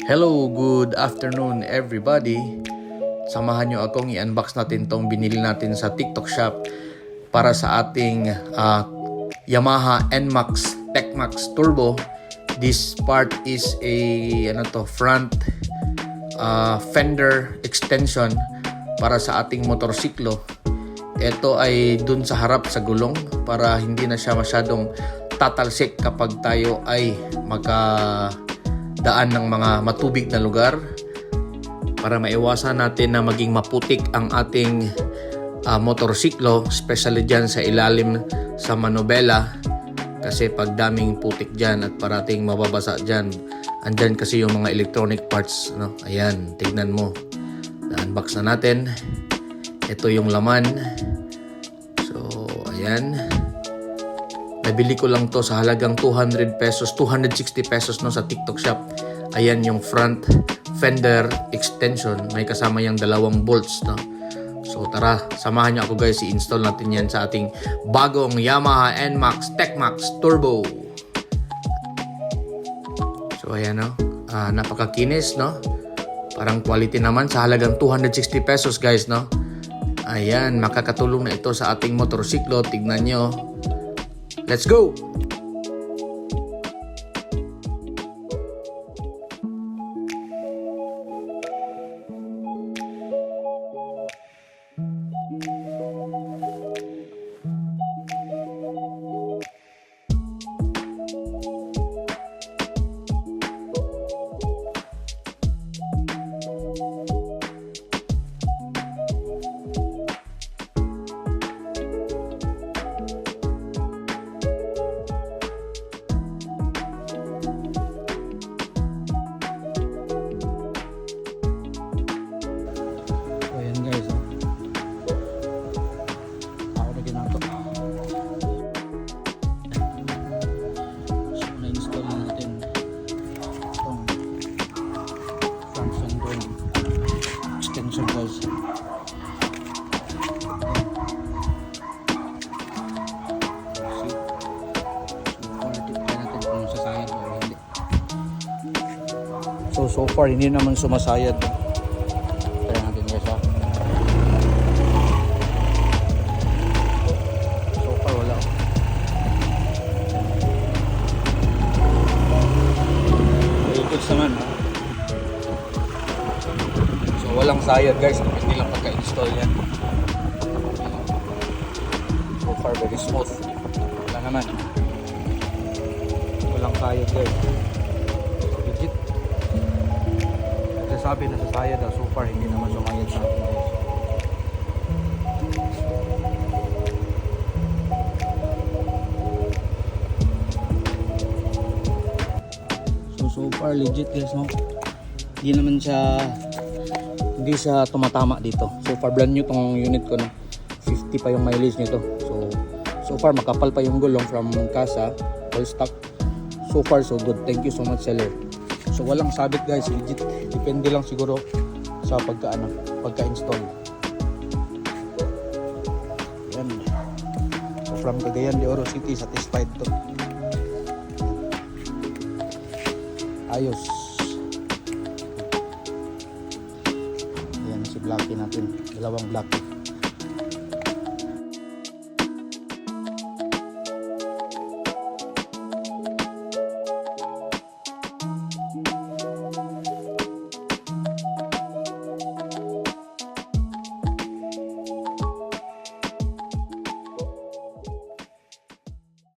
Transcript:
Hello, good afternoon everybody. Samahan nyo akong i-unbox natin tong binili natin sa TikTok shop para sa ating Yamaha NMAX TechMax Turbo. This part is a front fender extension para sa ating motorsiklo. Ito ay dun sa harap sa gulong para hindi na siya masyadong tatalsik kapag tayo ay daan ng mga matubig na lugar, para maiwasan natin na maging maputik ang ating motorsiklo, especially dyan sa ilalim sa manobela, kasi pag daming putik dyan at parating mababasa dyan, andyan kasi yung mga electronic parts, no? Ayan, tignan mo, na-unbox na natin. Ito yung laman. So ayan, nabili ko lang to sa halagang 200 pesos, 260 pesos no, sa TikTok shop. Ayan yung front fender extension. May kasama yung 2 bolts. No? So tara, samahan niyo ako guys. I-install natin yan sa ating bagong Yamaha NMAX TechMax Turbo. So ayan no. Napakakinis no. Parang quality naman sa halagang 260 pesos guys no. Ayan, makakatulong na ito sa ating motorsiklo. Tignan nyo. Let's go! Extension guys. So far hindi naman sumasayad. Try natin guys ha. So far wala. Ikot naman ha. Walang sayad guys, hindi lang pagka-install yan. So far very smooth. Wala naman. Walang sayad guys. Legit. Nagsasabi na sa sayad so far hindi naman sumayad sa akin guys. So far legit guys no. Hindi siya tumatama dito. So far brand new tong unit ko no. 50 pa yung mileage nito. So far makapal pa yung gulong from Casa, all stock. So far so good. Thank you so much seller. So walang sabit guys, legit. Depende lang siguro sa pagka-install. Yan. So from Cagayan de Oro City, satisfied to. Ayos. Blackie natin, 2 blackie.